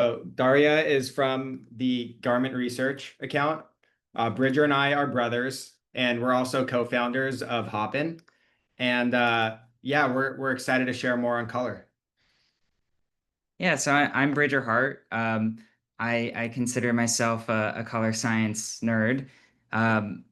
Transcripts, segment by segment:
So Daria is from the Garment Research account. Bridger and I are brothers, and we're also co-founders of Hoppn. And yeah, we're excited to share more on color. Yeah, so I'm Bridger Hart. I consider myself a color science nerd. Um,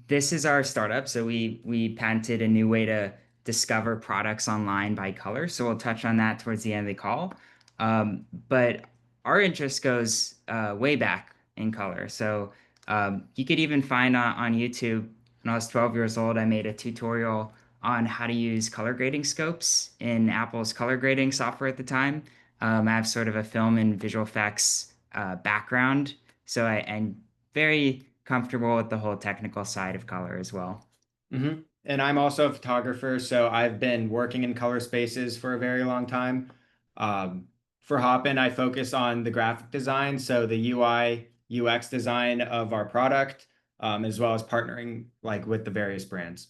this is our startup, so we patented a new way to discover products online by color. So we'll touch on that towards the end of the call. But our interest goes way back in color. So you could even find on YouTube. When I was 12 years old, I made a tutorial on how to use color grading scopes in Apple's color grading software at the time. I have sort of a film and visual effects background, so I'm very comfortable with the whole technical side of color as well. And I'm also a photographer, so I've been working in color spaces for a very long time. Um, for Hoppn, I focus on the graphic design, so the UI, UX design of our product, as well as partnering like with the various brands.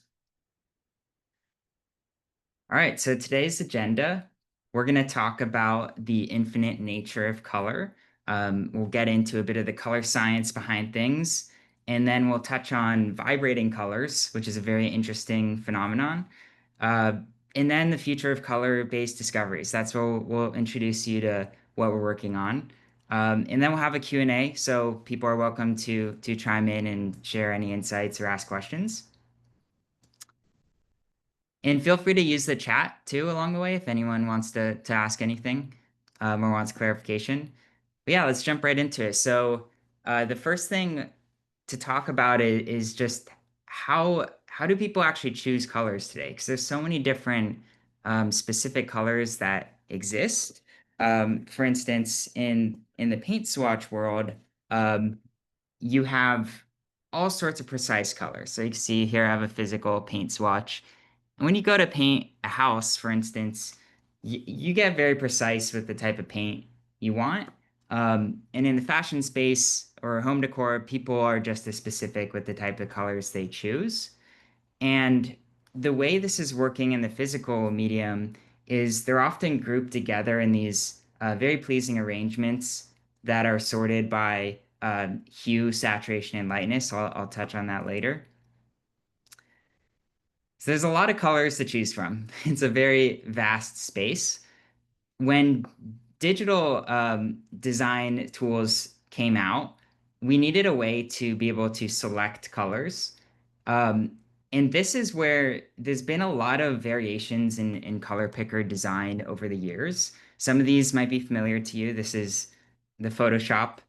All right, so today's agenda, we're going to talk about the infinite nature of color. We'll get into a bit of the color science behind things, and then we'll touch on vibrating colors, which is a very interesting phenomenon. Uh, and then the future of color-based discoveries. That's where we'll introduce you to what we're working on. And then we'll have a Q&A, so people are welcome to chime in and share any insights or ask questions. And feel free to use the chat too along the way if anyone wants to ask anything or wants clarification. But yeah, let's jump right into it. So the first thing to talk about is just how do people actually choose colors today? Because there's so many different specific colors that exist. For instance, in the paint swatch world, um, you have all sorts of precise colors. So you can see here I have a physical paint swatch. And when you go to paint a house, for instance, you get very precise with the type of paint you want. And in the fashion space or home decor, people are just as specific with the type of colors they choose. And the way this is working in the physical medium is they're often grouped together in these very pleasing arrangements that are sorted by hue, saturation, and lightness. So I'll touch on that later. So there's a lot of colors to choose from. It's a very vast space. When digital design tools came out, we needed a way to be able to select colors. Um, and this is where there's been a lot of variations in color picker design over the years. Some of these might be familiar to you. This is the Photoshop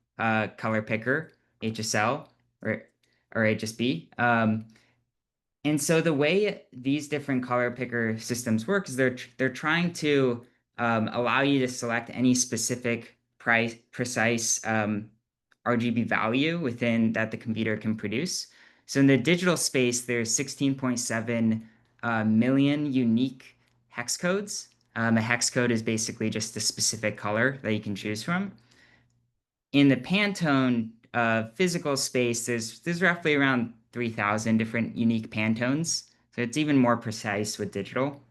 color picker, HSL or, or HSB. And so the way these different color picker systems work is they're trying to allow you to select any specific precise RGB value within that the computer can produce. So in the digital space, there's 16.7 million unique hex codes. A hex code is basically just a specific color that you can choose from. In the Pantone physical space, there's roughly around 3,000 different unique Pantones. So it's even more precise with digital.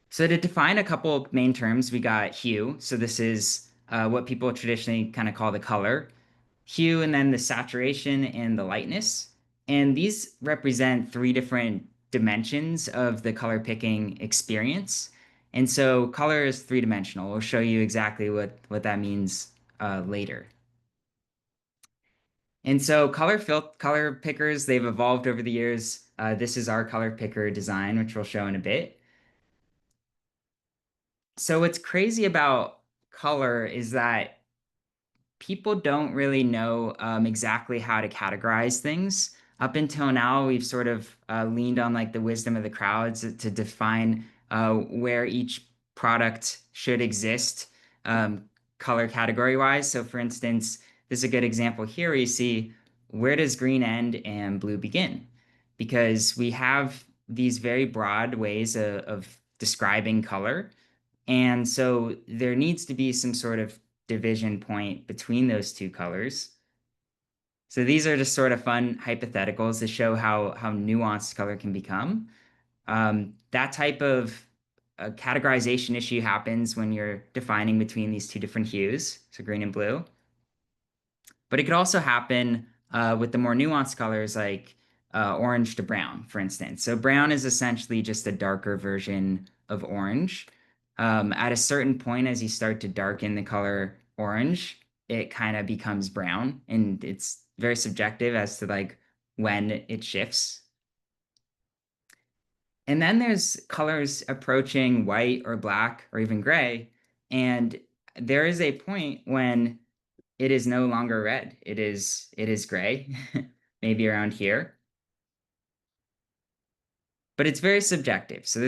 So to define a couple main terms, we got hue. So this is what people traditionally kind of call the color. Hue and then the saturation and the lightness. And these represent three different dimensions of the color picking experience. And so color is three-dimensional. We'll show you exactly what that means later. And so color pickers, they've evolved over the years. This is our color picker design, which we'll show in a bit. So what's crazy about color is that people don't really know exactly how to categorize things. Up until now, we've sort of leaned on like the wisdom of the crowds to define where each product should exist um, color category wise. So, for instance, this is a good example here where you see where does green end and blue begin? Because we have these very broad ways of describing color. And so there needs to be some sort of division point between those two colors. So these are just sort of fun hypotheticals to show how nuanced color can become. That type of a categorization issue happens when you're defining between these two different hues, so green and blue. But it could also happen with the more nuanced colors like orange to brown, for instance. So brown is essentially just a darker version of orange. At a certain point, as you start to darken the color orange, it kind of becomes brown, and it's very subjective as to like when it shifts. And then there's colors approaching white or black or even gray, and there is a point when it is no longer red. It is gray, maybe around here, but it's very subjective. So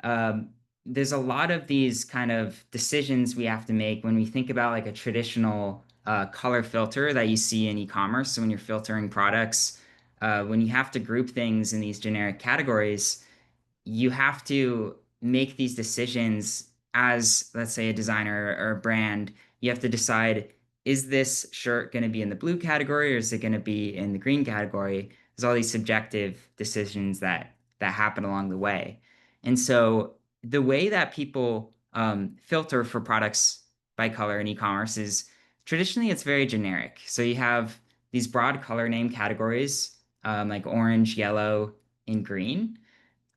um, there's a lot of these kind of decisions we have to make when we think about like a traditional color filter that you see in e-commerce. So when you're filtering products, when you have to group things in these generic categories, you have to make these decisions as, let's say, a designer or a brand. You have to decide, is this shirt going to be in the blue category or is it going to be in the green category? There's all these subjective decisions that happen along the way. And so the way that people filter for products by color in e-commerce is traditionally it's very generic. So you have these broad color name categories like orange, yellow, and green.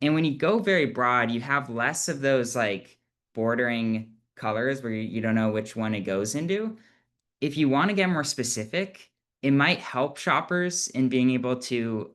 And when you go very broad, you have less of those like bordering colors where you don't know which one it goes into. If you want to get more specific, it might help shoppers in being able to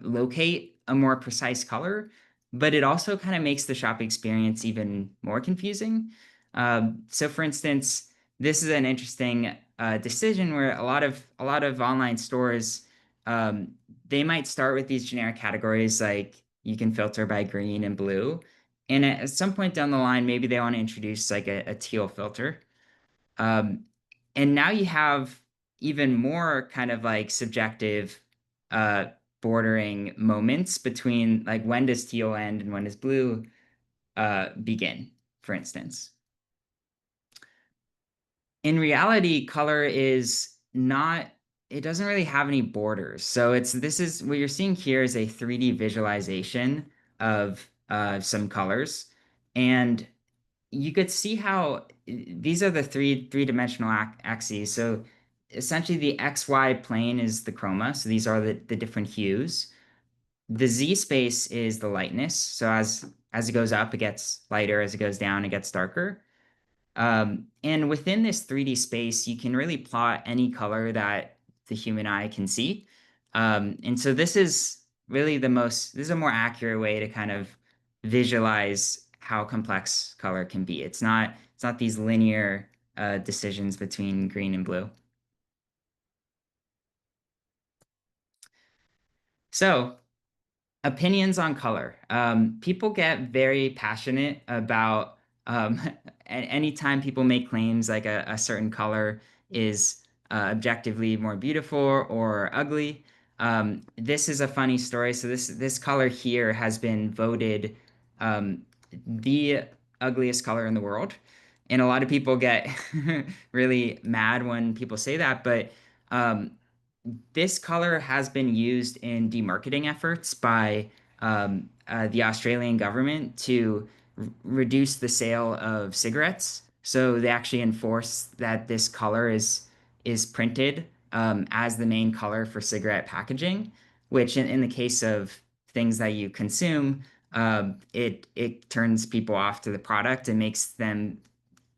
locate a more precise color, but it also kind of makes the shopping experience even more confusing. So, for instance, this is an interesting decision where a lot of online stores um, they might start with these generic categories like you can filter by green and blue, and at some point down the line, maybe they want to introduce like a teal filter. Um, and now you have even more kind of like subjective uh, bordering moments between like when does teal end and when does blue begin, for instance. In reality, color is not, it doesn't really have any borders. So this is what you're seeing here is a 3D visualization of some colors. And you could see how these are the three-dimensional axes. So essentially the XY plane is the chroma. So these are the different hues. The Z space is the lightness. So as it goes up, it gets lighter. As it goes down, it gets darker. And within this 3D space, you can really plot any color that the human eye can see. And so this is really this is a more accurate way to kind of visualize how complex color can be. It's not these linear decisions between green and blue. So opinions on color. People get very passionate about anytime people make claims like a certain color is objectively more beautiful or ugly. This is a funny story. So this color here has been voted um, the ugliest color in the world. And a lot of people get really mad when people say that, but um, this color has been used in demarketing efforts by the Australian government to reduce the sale of cigarettes. So they actually enforce that this color is printed as the main color for cigarette packaging, which in the case of things that you consume, it turns people off to the product and makes them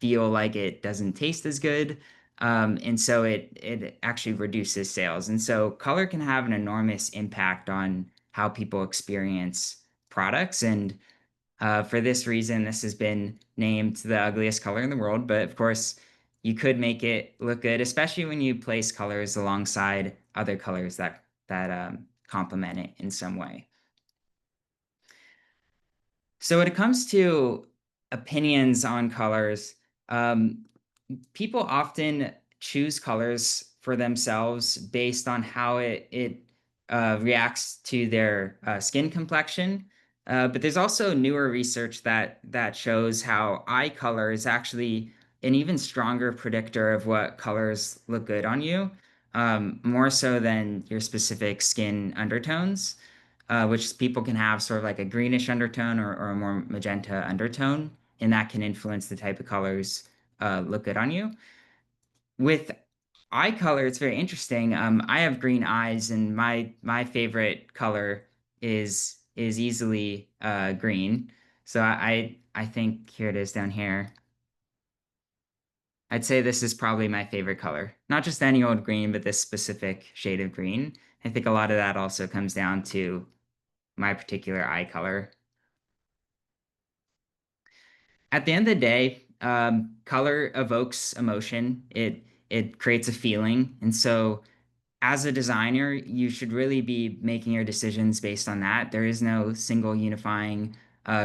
feel like it doesn't taste as good. And so it actually reduces sales. And so color can have an enormous impact on how people experience products. And for this reason, this has been named the ugliest color in the world. But of course, you could make it look good, especially when you place colors alongside other colors that complement it in some way. So when it comes to opinions on colors, um, people often choose colors for themselves based on how it reacts to their skin complexion. But there's also newer research that shows how eye color is actually an even stronger predictor of what colors look good on you, more so than your specific skin undertones. which people can have sort of like a greenish undertone or a more magenta undertone, and that can influence the type of colors look good on you. With eye color, it's very interesting. I have green eyes, and my favorite color is easily green. So I think here it is down here. I'd say this is probably my favorite color. Not just any old green, but this specific shade of green. I think a lot of that also comes down to my particular eye color. At the end of the day, color evokes emotion. It creates a feeling, and so as a designer, you should really be making your decisions based on that. There is no single unifying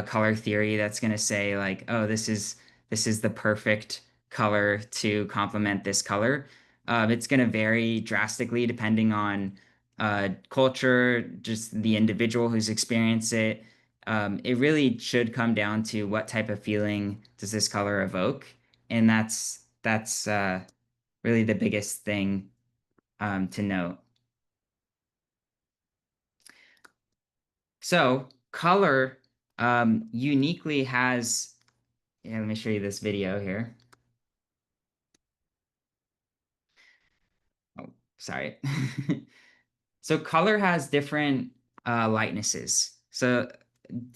color theory that's going to say like, oh, this is the perfect color to complement this color. It's going to vary drastically depending on culture, just the individual who's experienced it. It really should come down to what type of feeling does this color evoke, and that's really the biggest thing to note. So color uniquely has, yeah, let me show you this video here. Oh, sorry. So color has different lightnesses. So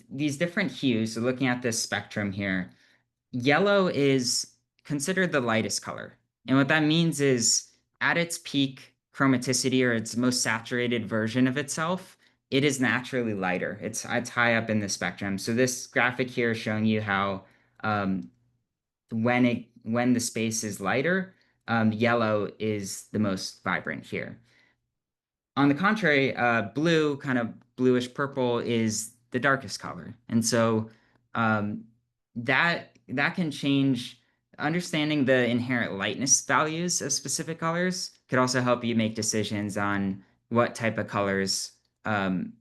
these different hues, so looking at this spectrum here, yellow is considered the lightest color. And what that means is at its peak chromaticity or its most saturated version of itself, it is naturally lighter. It's high up in the spectrum. So this graphic here is showing you how um, when the space is lighter, yellow is the most vibrant here. On the contrary, blue, kind of bluish purple, is the darkest color, and so um, that can change. Understanding the inherent lightness values of specific colors could also help you make decisions on what type of colors um,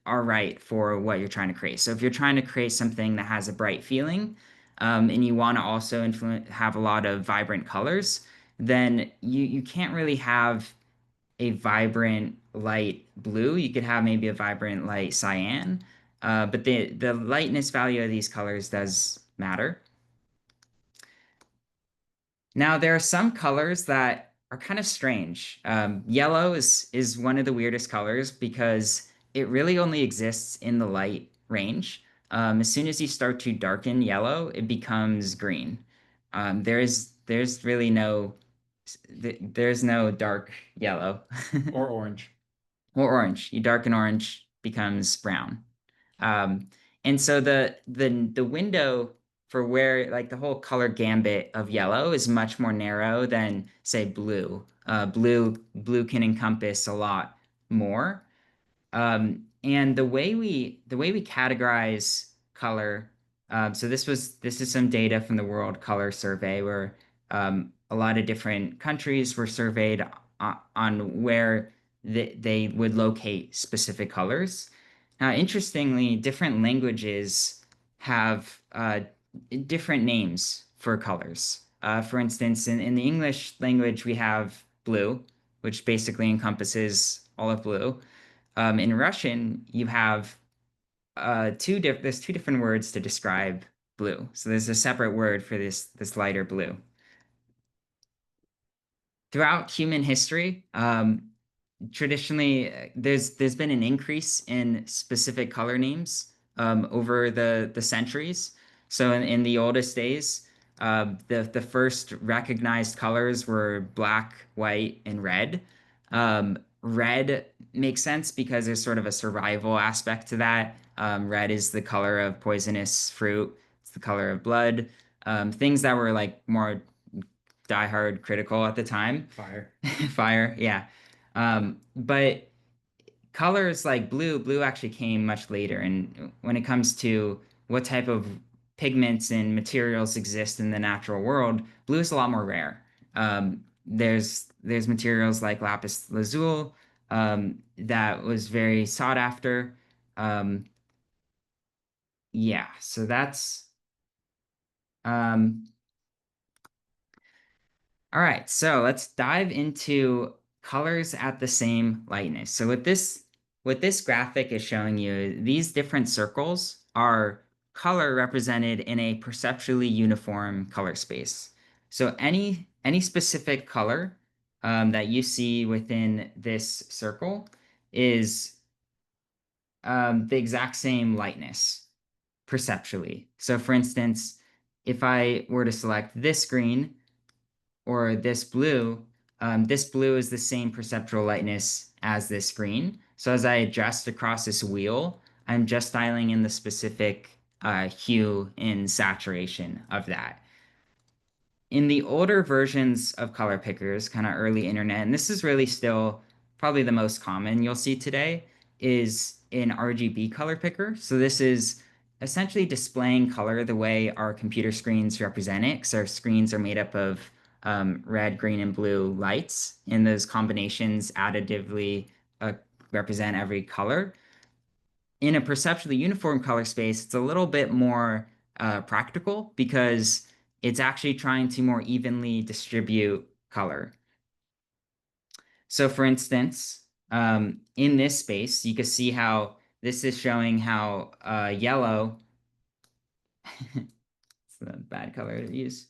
are right for what you're trying to create. So if you're trying to create something that has a bright feeling, and you want to also have a lot of vibrant colors, then you can't really have a vibrant light blue. You could have maybe a vibrant light cyan, but the lightness value of these colors does matter. Now, there are some colors that are kind of strange. Yellow is one of the weirdest colors because it really only exists in the light range. As soon as you start to darken yellow, it becomes green. There's really there's no dark yellow. Or orange. Or orange. You darken orange becomes brown. Um, and so the window for where like the whole color gambit of yellow is much more narrow than say blue. Blue can encompass a lot more. And the way we categorize color. So this is some data from the World Color Survey where a lot of different countries were surveyed on where they would locate specific colors. Now, interestingly, different languages have different names for colors. For instance, in the English language, we have blue, which basically encompasses all of blue. In Russian, you have there's two different words to describe blue. So there's a separate word for this lighter blue. Throughout human history, traditionally there's been an increase in specific color names over the centuries. So in the oldest days, the first recognized colors were black, white, and red. Red makes sense because there's sort of a survival aspect to that. Red is the color of poisonous fruit. It's the color of blood. Things that were like more diehard critical at the time. Fire. Fire, yeah. But colors like blue actually came much later. And when it comes to what type of pigments and materials exist in the natural world, blue is a lot more rare. There's materials like lapis lazuli that was very sought after. Um, yeah, so that's um, all right. So let's dive into colors at the same lightness. So with this what this graphic is showing you, these different circles are color represented in a perceptually uniform color space. So any specific color that you see within this circle is the exact same lightness perceptually. So for instance, if I were to select this green or this blue is the same perceptual lightness as this green. So as I adjust across this wheel, I'm just dialing in the specific hue and saturation of that. In the older versions of color pickers, kind of early internet, and this is really still probably the most common you'll see today, is an RGB color picker. So this is essentially displaying color the way our computer screens represent it, because our screens are made up of red, green, and blue lights, and those combinations additively uh, represent every color. In a perceptually uniform color space, it's a little bit more practical because it's actually trying to more evenly distribute color. So for instance, in this space, you can see how this is showing how yellow, it's a bad color to use.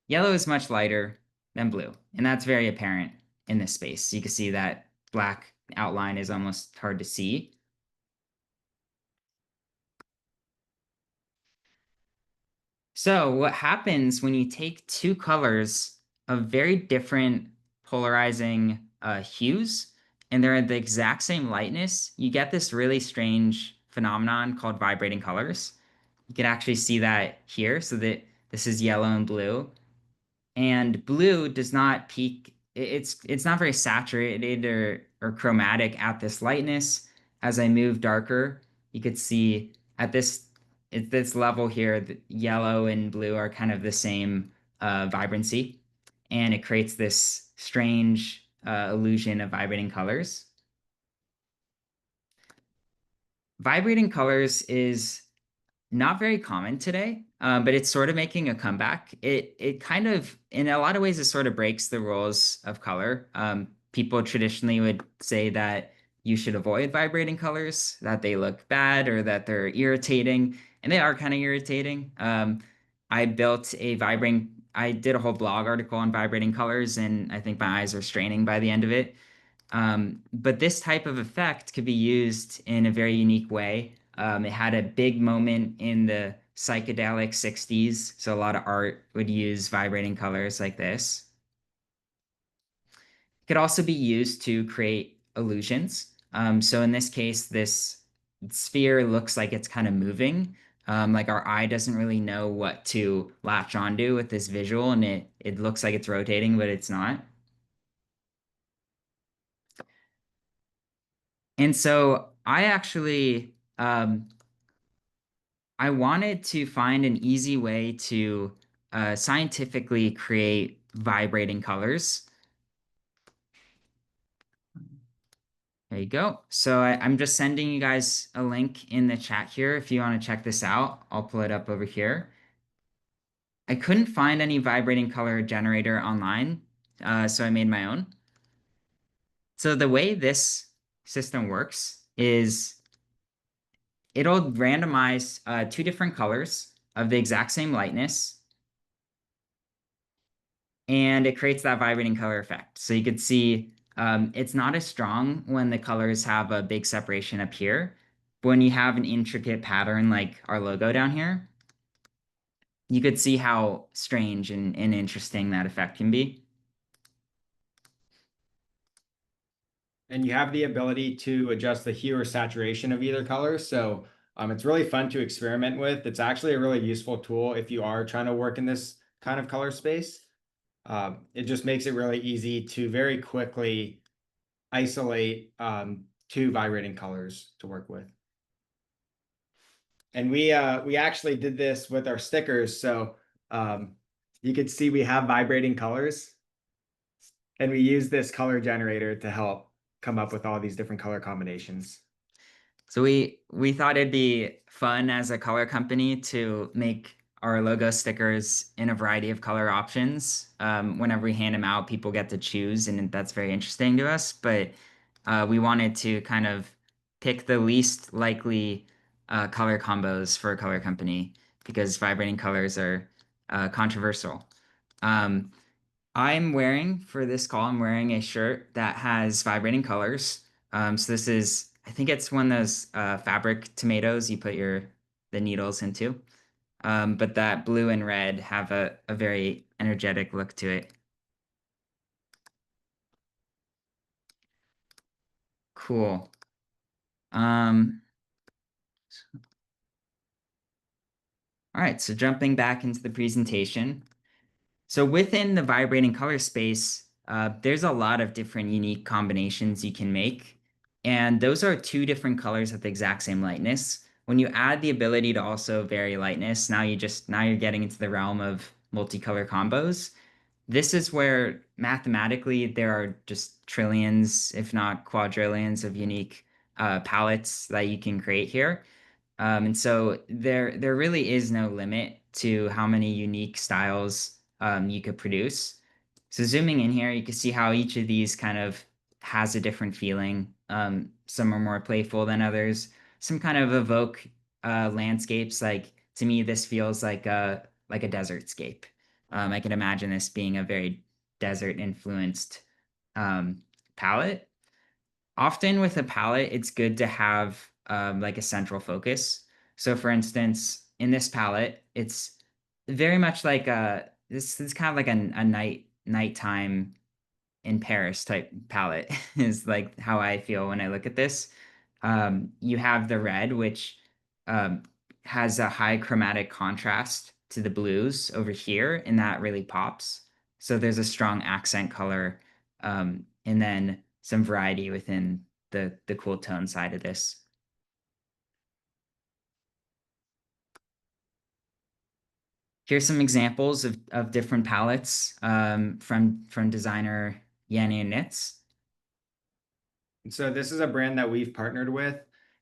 Yellow is much lighter than blue, and that's very apparent in this space. You can see that black outline is almost hard to see. So what happens when you take two colors of very different polarizing hues and they're at the exact same lightness, you get this really strange phenomenon called vibrating colors. You can actually see that here. So that this is yellow and blue, and blue does not peak. It's not very saturated or chromatic at this lightness. As I move darker, you could see at this level here, the yellow and blue are kind of the same vibrancy, and it creates this strange illusion of vibrating colors. Vibrating colors is not very common today, but it's sort of making a comeback. It kind of, in a lot of ways, it sort of breaks the rules of color. People traditionally would say that you should avoid vibrating colors, that they look bad or that they're irritating, and they are kind of irritating. I did a whole blog article on vibrating colors, and I think my eyes are straining by the end of it. But this type of effect could be used in a very unique way. It had a big moment in the psychedelic 60s, so a lot of art would use vibrating colors like this. It could also be used to create illusions. So in this case, this sphere looks like it's kind of moving. Like our eye doesn't really know what to latch onto with this visual, and it looks like it's rotating, but it's not. And so I wanted to find an easy way to scientifically create vibrating colors. There you go. So I'm just sending you guys a link in the chat here if you want to check this out. I'll pull it up over here. I couldn't find any vibrating color generator online, so I made my own. So the way this system works is it'll randomize two different colors of the exact same lightness, and it creates that vibrating color effect. So you could see it's not as strong when the colors have a big separation up here. But when you have an intricate pattern like our logo down here, you could see how strange and interesting that effect can be. And you have the ability to adjust the hue or saturation of either color. So it's really fun to experiment with. It's actually a really useful tool if you are trying to work in this kind of color space. It just makes it really easy to very quickly isolate two vibrating colors to work with. And we actually did this with our stickers. So you could see we have vibrating colors, and we use this color generator to help come up with all these different color combinations. So we thought it'd be fun as a color company to make our logo stickers in a variety of color options. Whenever we hand them out, people get to choose, and that's very interesting to us. But we wanted to kind of pick the least likely color combos for a color company because vibrating colors are controversial. Um, I'm wearing for this call, I'm wearing a shirt that has vibrating colors. So this is, I think it's one of those fabric tomatoes you put the needles into. But that blue and red have a very energetic look to it. Cool. Um, all right, so jumping back into the presentation. So within the vibrating color space, there's a lot of different unique combinations you can make. And those are two different colors at the exact same lightness. When you add the ability to also vary lightness, now you're getting into the realm of multicolor combos. This is where mathematically there are just trillions, if not quadrillions, of unique palettes that you can create here. And so there really is no limit to how many unique styles you could produce. So zooming in here, you can see how each of these kind of has a different feeling. Some are more playful than others. Some kind of evoke landscapes. Like to me, this feels like a desert scape. I can imagine this being a very desert influenced palette. Often with a palette, it's good to have like a central focus. So for instance, in this palette, it's very much like this is kind of like a nighttime in Paris type palette is like how I feel when I look at this. You have the red, which um, has a high chromatic contrast to the blues over here, and that really pops. So there's a strong accent color, and then some variety within the cool tone side of this. Here's some examples of different palettes from designer Yanni Knits. And so this is a brand that we've partnered with,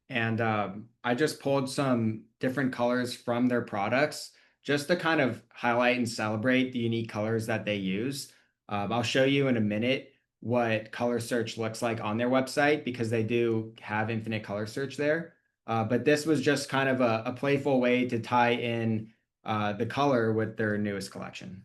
and I just pulled some different colors from their products just to kind of highlight and celebrate the unique colors that they use. I'll show you in a minute what color search looks like on their website because they do have infinite color search there. But this was just kind of a playful way to tie in the color with their newest collection.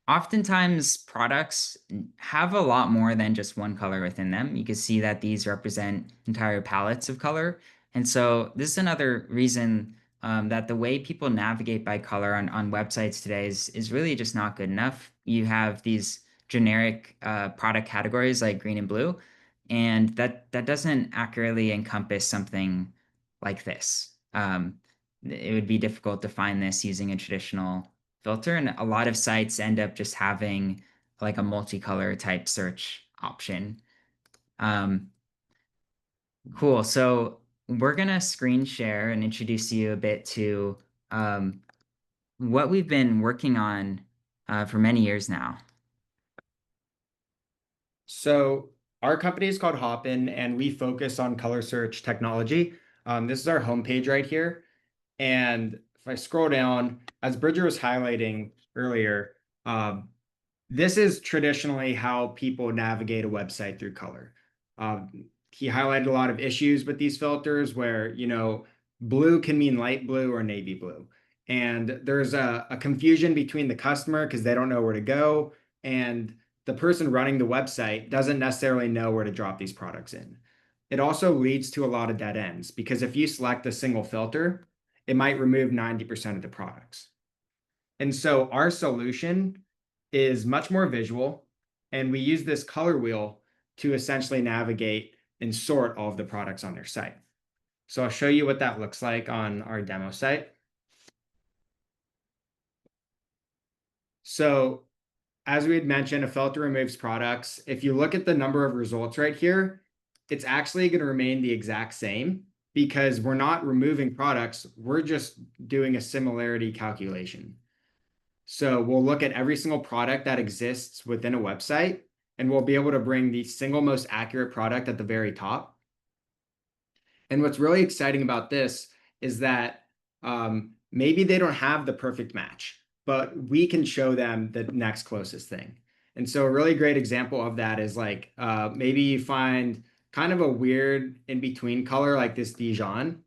Oftentimes, products have a lot more than just one color within them. You can see that these represent entire palettes of color. And so, this is another reason that the way people navigate by color on websites today is really just not good enough. You have these generic product categories like green and blue, and that doesn't accurately encompass something like this. It would be difficult to find this using a traditional filter, and a lot of sites end up just having like a multicolor type search option. Um, cool. So we're gonna screen share and introduce you a bit to um, what we've been working on for many years now. So our company is called Hoppn, and we focus on color search technology. This is our homepage right here. And if I scroll down, as Bridger was highlighting earlier, um, this is traditionally how people navigate a website through color. He highlighted a lot of issues with these filters where, blue can mean light blue or navy blue. And there's a confusion between the customer because they don't know where to go. And the person running the website doesn't necessarily know where to drop these products in. It also leads to a lot of dead ends because if you select a single filter, it might remove 90% of the products. And so our solution is much more visual, and we use this color wheel to essentially navigate and sort all of the products on their site. So I'll show you what that looks like on our demo site. So as we had mentioned, a filter removes products. If you look at the number of results right here, it's actually going to remain the exact same because we're not removing products. We're just doing a similarity calculation. So we'll look at every single product that exists within a website, and we'll be able to bring the single most accurate product at the very top. And what's really exciting about this is that maybe they don't have the perfect match, but we can show them the next closest thing. And so a really great example of that is like maybe you find kind of a weird in between color like this Dijon.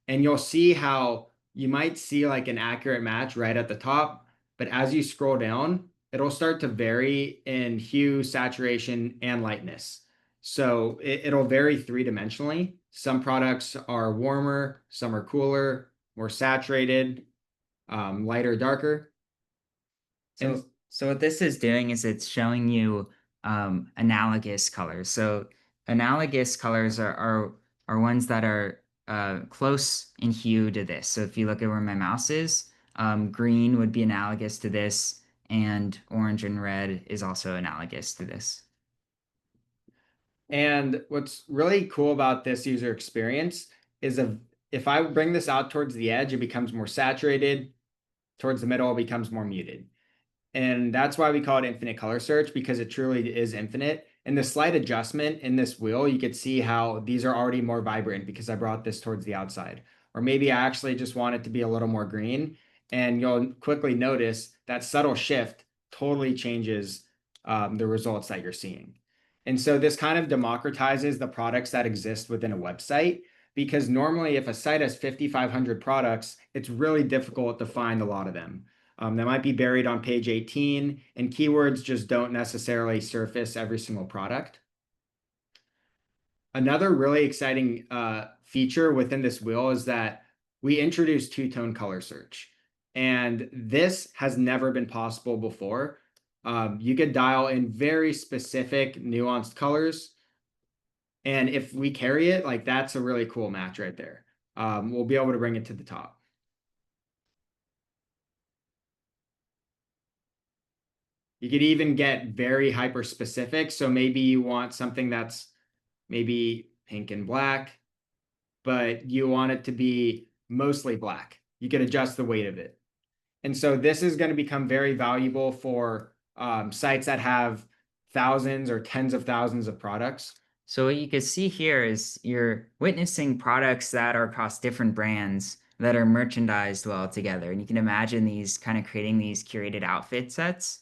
And you'll see how you might see like an accurate match right at the top, but as you scroll down, it'll start to vary in hue, saturation, and lightness. So it'll vary three-dimensionally. Some products are warmer, some are cooler, more saturated, lighter, darker. And So what this is doing is it's showing you analogous colors. So analogous colors are ones that are close in hue to this. So if you look at where my mouse is, green would be analogous to this, and orange and red is also analogous to this. And what's really cool about this user experience is if I bring this out towards the edge, it becomes more saturated. Towards the middle, it becomes more muted. And that's why we call it infinite color search, because it truly is infinite. And the slight adjustment in this wheel, you could see how these are already more vibrant because I brought this towards the outside. Or maybe I actually just want it to be a little more green. And you'll quickly notice that subtle shift totally changes the results that you're seeing. And so this kind of democratizes the products that exist within a website, because normally if a site has 5,500 products, it's really difficult to find a lot of them. That might be buried on page 18, and keywords just don't necessarily surface every single product. Another really exciting feature within this wheel is that we introduced two-tone color search. And this has never been possible before. You could dial in very specific nuanced colors. And if we carry it, like that's a really cool match right there. We'll be able to bring it to the top. You could even get very hyper specific. So maybe you want something that's maybe pink and black, but you want it to be mostly black. You could adjust the weight of it. And so this is going to become very valuable for sites that have thousands or tens of thousands of products. So what you can see here is you're witnessing products that are across different brands that are merchandised well together. And you can imagine these kind of creating these curated outfit sets.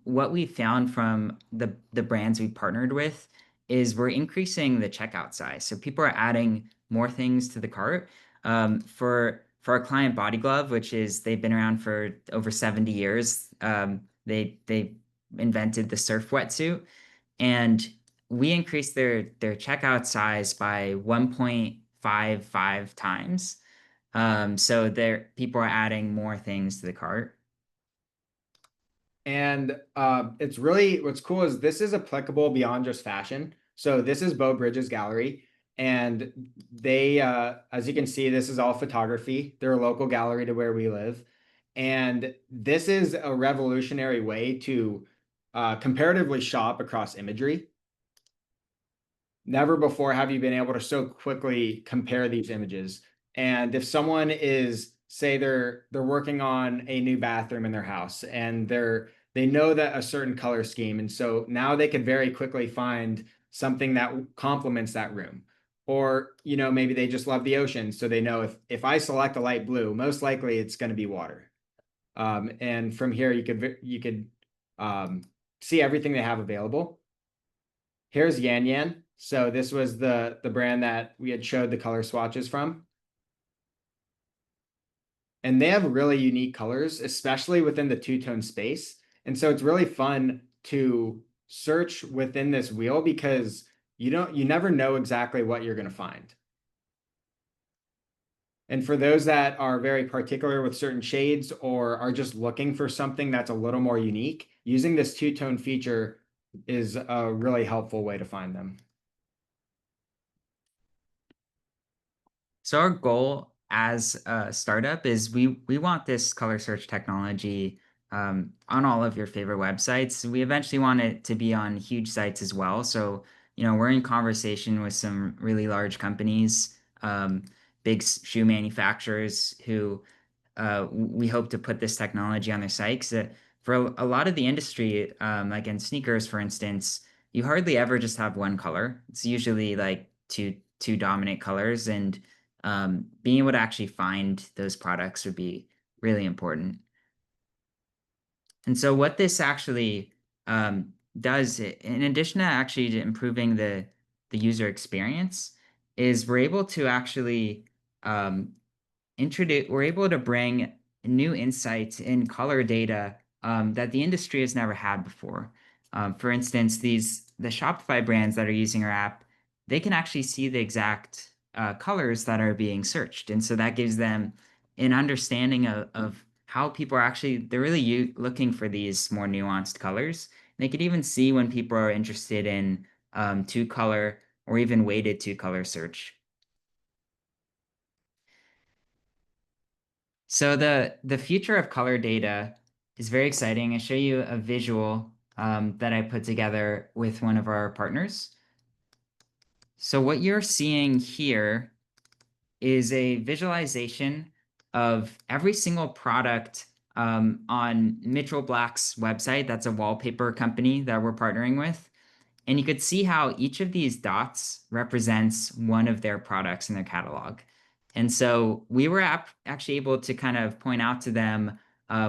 What we found from the brands we partnered with is we're increasing the checkout size. So people are adding more things to the cart. For our client Body Glove, which is they've been around for over 70 years. They invented the surf wetsuit, and we increased their checkout size by 1.55 times. So there people are adding more things to the cart. And it's really what's cool is this is applicable beyond just fashion. So this is Beau Bridges Gallery, and they, as you can see, this is all photography. They're a local gallery to where we live, and this is a revolutionary way to comparatively shop across imagery. Never before have you been able to so quickly compare these images. And if someone is, say they're working on a new bathroom in their house and they know that a certain color scheme, and so now they could very quickly find something that complements that room. Or, maybe they just love the ocean, so they know if I select a light blue, most likely it's going to be water. And from here you could see everything they have available. Here's Yan Yan. So this was the brand that we had showed the color swatches from. And they have really unique colors, especially within the two-tone space. And so it's really fun to search within this wheel because you never know exactly what you're going to find. And for those that are very particular with certain shades or are just looking for something that's a little more unique, using this two-tone feature is a really helpful way to find them. So our goal as a startup is we want this color search technology on all of your favorite websites. We eventually want it to be on huge sites as well. So, we're in conversation with some really large companies, big shoe manufacturers who we hope to put this technology on their sites. For a lot of the industry, like in sneakers, for instance, you hardly ever just have one color. It's usually like two dominant colors, and being able to actually find those products would be really important. And so what this actually does, in addition to actually improving the user experience is we're able to actually um, we're able to bring new insights in color data that the industry has never had before. For instance, the Shopify brands that are using our app, they can actually see the exact colors that are being searched, and so that gives them an understanding of how people are actually they're really looking for these more nuanced colors. They could even see when people are interested in two color or even weighted two color search. So the future of color data is very exciting. I show you a visual that I put together with one of our partners. So what you're seeing here is a visualization of every single product on Mitchell Black's website. That's a wallpaper company that we're partnering with. And you could see how each of these dots represents one of their products in their catalog. And so we were actually able to kind of point out to them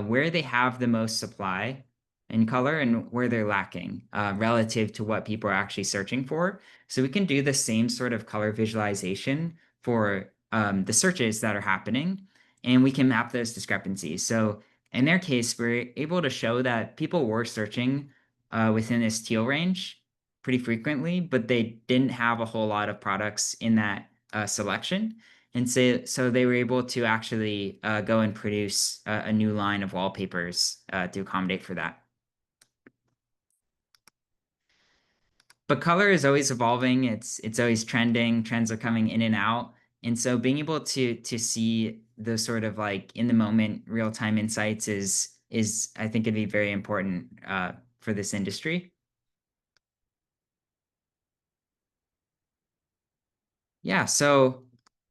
where they have the most supply in color and where they're lacking relative to what people are actually searching for. So we can do the same sort of color visualization for the searches that are happening, and we can map those discrepancies. So in their case, we're able to show that people were searching within this teal range pretty frequently, but they didn't have a whole lot of products in that selection. And so they were able to actually go and produce a new line of wallpapers to accommodate for that. But color is always evolving. It's always trending. Trends are coming in and out. And so being able to see those sort of like in the moment real time insights is I think it'd be very important for this industry. Yeah, so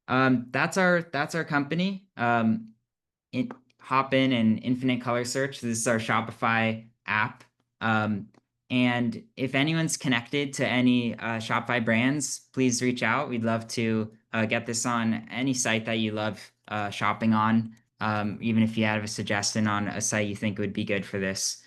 that's our company. In Hoppn and Infinite Color Search. This is our Shopify app. Um, and if anyone's connected to any Shopify brands, please reach out. We'd love to get this on any site that you love shopping on. Even if you have a suggestion on a site you think would be good for this.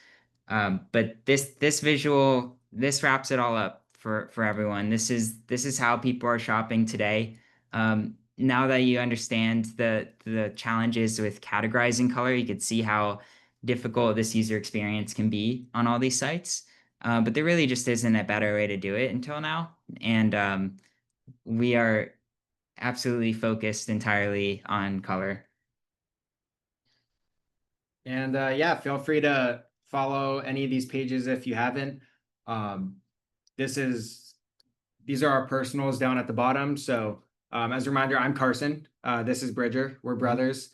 But this visual this wraps it all up for everyone. This is how people are shopping today. Now that you understand the challenges with categorizing color, you could see how difficult this user experience can be on all these sites. But there really just isn't a better way to do it until now, and we are absolutely focused entirely on color. And yeah, feel free to follow any of these pages if you haven't. Um, these are our personals down at the bottom. So as a reminder, I'm Carson. This is Bridger. We're brothers.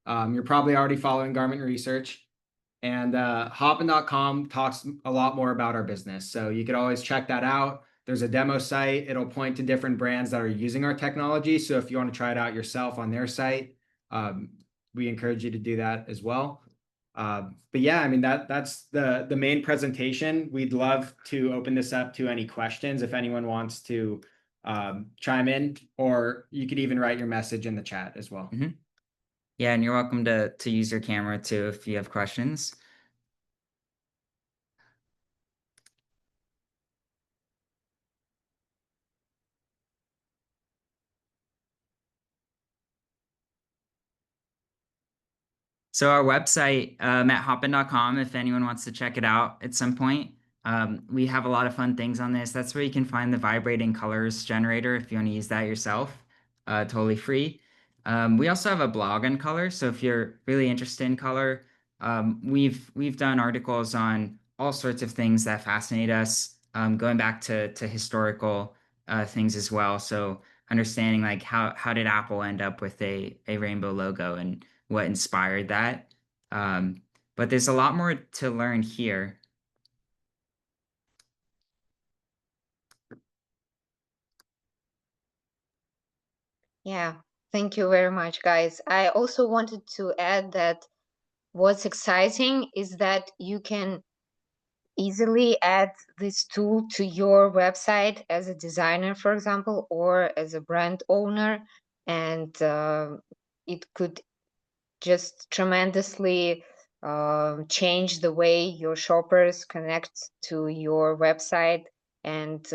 You're probably already following Garment Research. And Hoppn.com talks a lot more about our business. So you could always check that out. There's a demo site. It'll point to different brands that are using our technology. So if you want to try it out yourself on their site, we encourage you to do that as well. But yeah, I mean, that's the main presentation. We'd love to open this up to any questions if anyone wants to chime in, or you could even write your message in the chat as well. Mm-hmm. Yeah, and you're welcome to use your camera too if you have questions. So our website at hoppn.com, if anyone wants to check it out at some point, we have a lot of fun things on this. That's where you can find the Vibrating Colors generator if you want to use that yourself, totally free. We also have a blog on color, so if you're really interested in color, we've done articles on all sorts of things that fascinate us, going back to historical things as well. So understanding like how did Apple end up with a rainbow logo and what inspired that. But there's a lot more to learn here. Yeah, thank you very much, guys. I also wanted to add that what's exciting is that you can easily add this tool to your website as a designer, for example, or as a brand owner, and it could just tremendously change the way your shoppers connect to your website and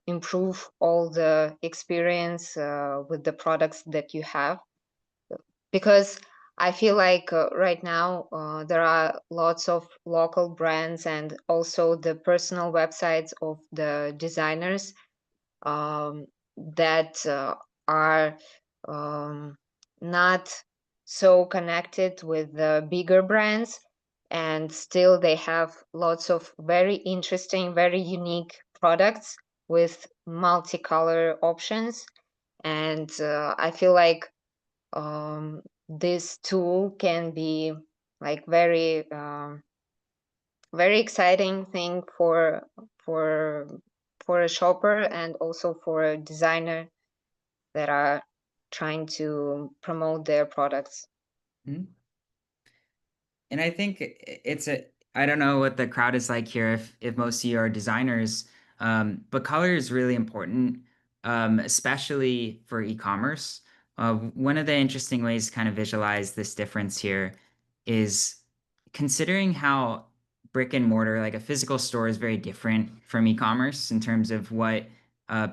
improve all the experience with the products that you have. Because I feel like right now there are lots of local brands and also the personal websites of the designers um, that are um, not so connected with the bigger brands, and still they have lots of very interesting, very unique products with multicolor options. And I feel like this tool can be like very exciting thing for for a shopper and also for a designer that are trying to promote their products. Mhm. And I think it's a, I don't know what the crowd is like here, if most of you are designers, but color is really important, especially for e-commerce. One of the interesting ways to kind of visualize this difference here is considering how brick and mortar, like a physical store, is very different from e-commerce in terms of what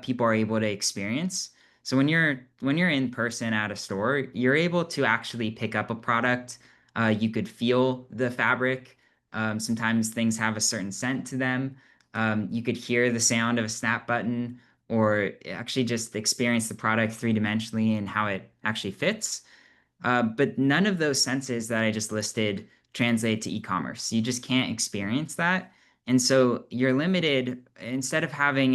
people are able to experience. So when you're in person at a store, you're able to actually pick up a product. You could feel the fabric. Sometimes things have a certain scent to them. You could hear the sound of a snap button, or actually just experience the product three-dimensionally and how it actually fits. But none of those senses that I just listed translate to e-commerce. You just can't experience that. And so you're limited, instead of having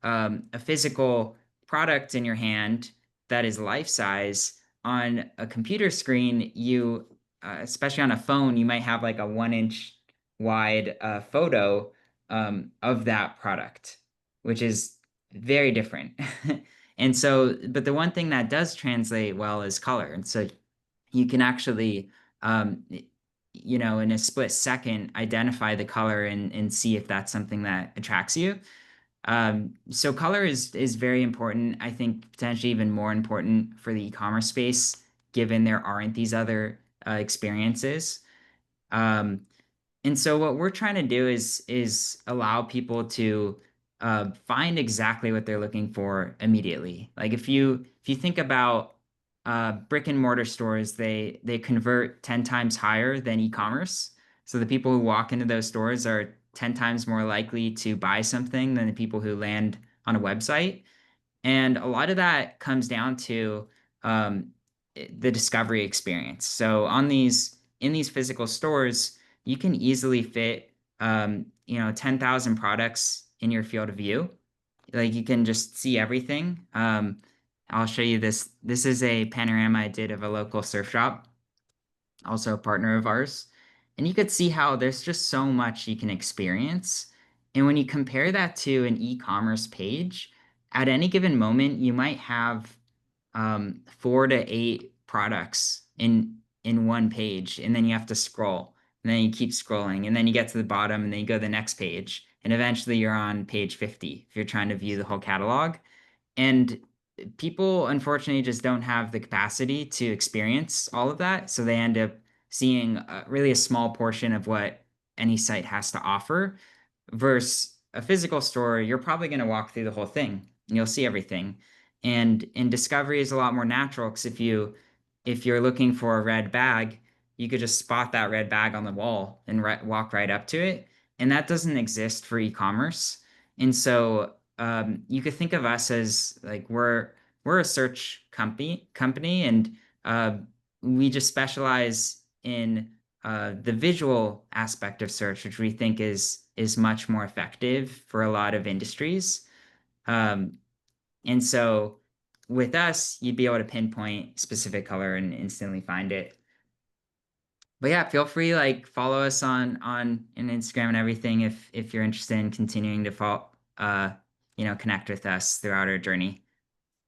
a physical product in your hand that is life size on a computer screen, you especially on a phone, you might have like a 1 inch wide photo of that product, which is very different. And so, but the one thing that does translate well is color. And so you can actually, um, in a split second, identify the color and see if that's something that attracts you. So color is very important. I think potentially even more important for the e-commerce space, given there aren't these other experiences. Um, and so what we're trying to do is allow people to find exactly what they're looking for immediately. Like if you think about brick and mortar stores, they convert 10 times higher than e-commerce. So the people who walk into those stores are 10 times more likely to buy something than the people who land on a website. And a lot of that comes down to um, the discovery experience. So in these physical stores, you can easily fit 10,000 products in your field of view. Like you can just see everything. I'll show you this. This is a panorama I did of a local surf shop, also a partner of ours. And you could see how there's just so much you can experience. And when you compare that to an e-commerce page, at any given moment, you might have 4 to 8 products in one page, and then you have to scroll, and then you keep scrolling, and then you get to the bottom, and then you go to the next page, and eventually you're on page 50 if you're trying to view the whole catalog. And people unfortunately just don't have the capacity to experience all of that. So they end up seeing really a small portion of what any site has to offer. Versus a physical store, you're probably going to walk through the whole thing and you'll see everything. And in discovery is a lot more natural because if you're looking for a red bag, you could just spot that red bag on the wall and walk right up to it. And that doesn't exist for e-commerce. And so you could think of us as like we're a search company, and we just specialize in the visual aspect of search, which we think is much more effective for a lot of industries. Um, and so with us, you'd be able to pinpoint specific color and instantly find it. But yeah, feel free like follow us on Instagram and everything if you're interested in continuing to follow connect with us throughout our journey.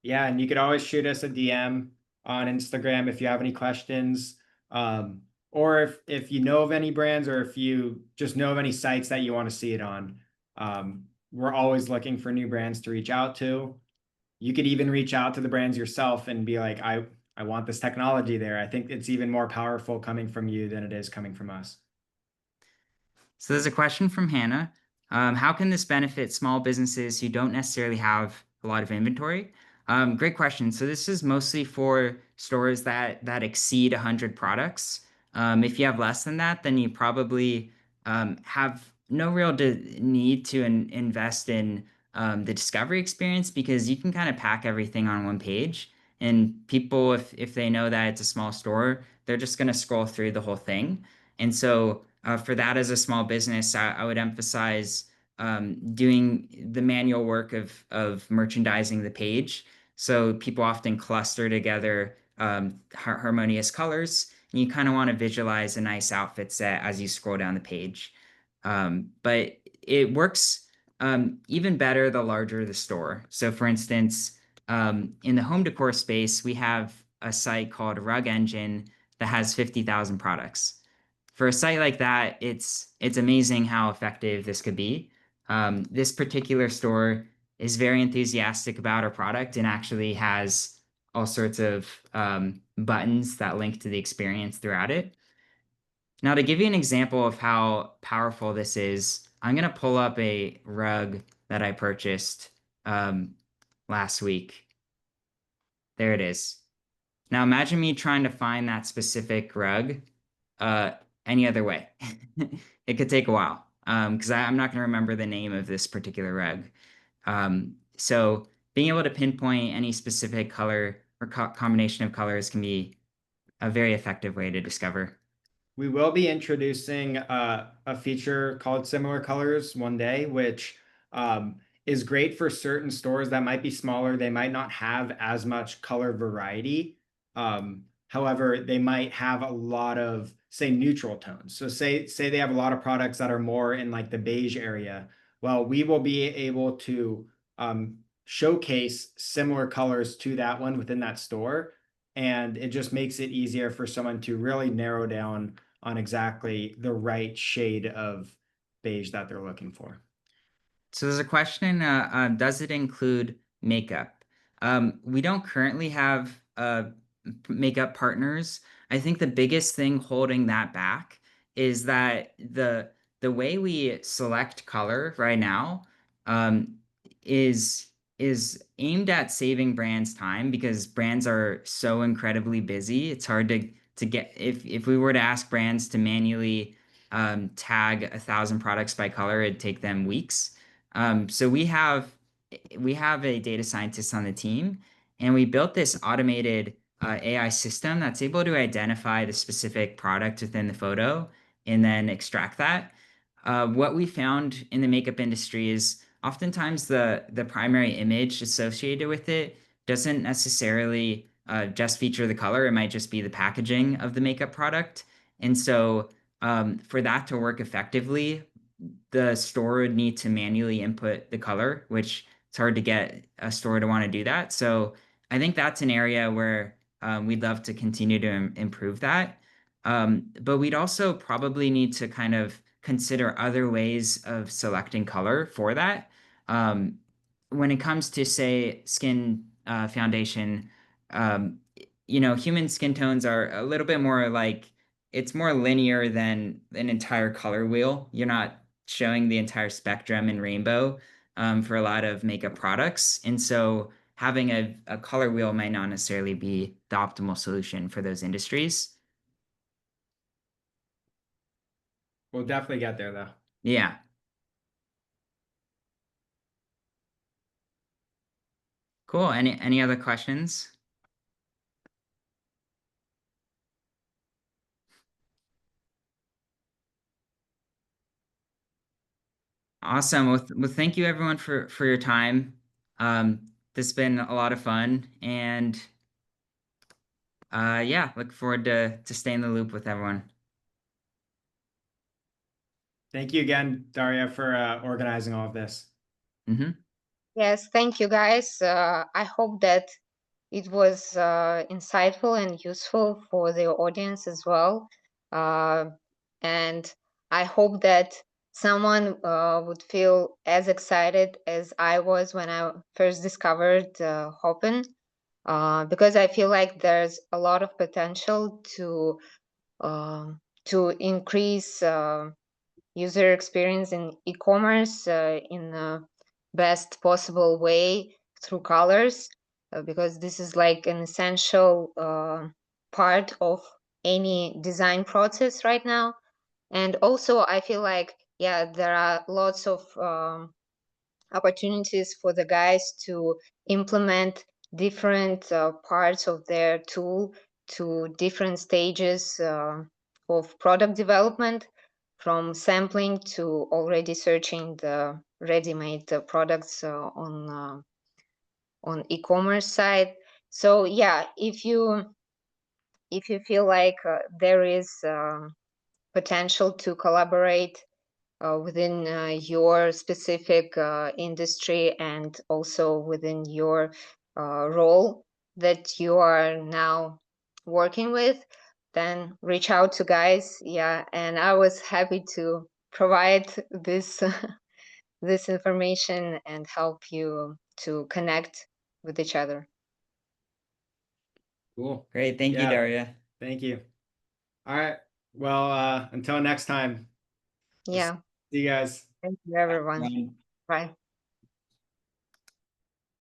Yeah, and you could always shoot us a DM on Instagram if you have any questions. Or if you know of any brands or if you just know of any sites that you want to see it on. We're always looking for new brands to reach out to. You could even reach out to the brands yourself and be like, I want this technology there. I think it's even more powerful coming from you than it is coming from us. So there's a question from Hannah. How can this benefit small businesses who don't necessarily have a lot of inventory? Great question. So this is mostly for stores that exceed 100 products. If you have less than that, then you probably have no real need to invest in the discovery experience, because you can kind of pack everything on one page. And people, if they know that it's a small store, they're just going to scroll through the whole thing. And so for that, as a small business, I would emphasize doing the manual work of merchandising the page. So people often cluster together harmonious colors, and you kind of want to visualize a nice outfit set as you scroll down the page. But it works even better the larger the store. So, for instance, in the home decor space, we have a site called Rug Engine that has 50,000 products. For a site like that, it's amazing how effective this could be. This particular store is very enthusiastic about our product and actually has all sorts of buttons that link to the experience throughout it. Now, to give you an example of how powerful this is, I'm going to pull up a rug that I purchased um, last week. There it is. Now, imagine me trying to find that specific rug uh, any other way. It could take a while because I'm not going to remember the name of this particular rug. So being able to pinpoint any specific color or combination of colors can be a very effective way to discover. We will be introducing a feature called Similar Colors one day, which is great for certain stores that might be smaller. They might not have as much color variety. However, they might have a lot of, say, neutral tones. So say they have a lot of products that are more in like the beige area. Well, we will be able to showcase similar colors to that one within that store. And it just makes it easier for someone to really narrow down on exactly the right shade of beige that they're looking for. So there's a question, does it include makeup? We don't currently have makeup partners. I think the biggest thing holding that back is that the way we select color right now um, is is aimed at saving brands time, because brands are so incredibly busy. It's hard to get, if we were to ask brands to manually tag 1,000 products by color, it'd take them weeks. So we have a data scientist on the team, and we built this automated AI system that's able to identify the specific product within the photo and then extract that. What we found in the makeup industry is oftentimes the primary image associated with it doesn't necessarily just feature the color. It might just be the packaging of the makeup product. And so for that to work effectively, the store would need to manually input the color, which it's hard to get a store to want to do that. So I think that's an area where we'd love to continue to improve that. But we'd also probably need to kind of consider other ways of selecting color for that. Um, when it comes to, say, skin foundation, um, human skin tones are a little bit more like, it's more linear than an entire color wheel. You're not showing the entire spectrum in rainbow for a lot of makeup products. And so having a color wheel might not necessarily be the optimal solution for those industries. We'll definitely get there though. Yeah. Cool. Any other questions? Awesome. Well, thank you everyone for your time. This has been a lot of fun, and yeah, look forward to staying in the loop with everyone. Thank you again, Daria, for organizing all of this. Hmm. Yes, thank you guys. I hope that it was insightful and useful for the audience as well. And I hope that someone would feel as excited as I was when I first discovered Hoppn, because I feel like there's a lot of potential to increase user experience in e-commerce in the best possible way through colors, because this is like an essential part of any design process right now. And also I feel like, yeah, there are lots of opportunities for the guys to implement different parts of their tool to different stages of product development, from sampling to already searching the ready-made products on e-commerce side. So yeah, if you feel like there is potential to collaborate within your specific industry and also within your role that you are now working with, then reach out to guys. Yeah, and I was happy to provide this this information and help you to connect with each other. Cool. Great. Thank you, Yeah, Daria. thank you. All right. Well, until next time. Yeah, See you guys. thank you everyone. Everyone. Bye.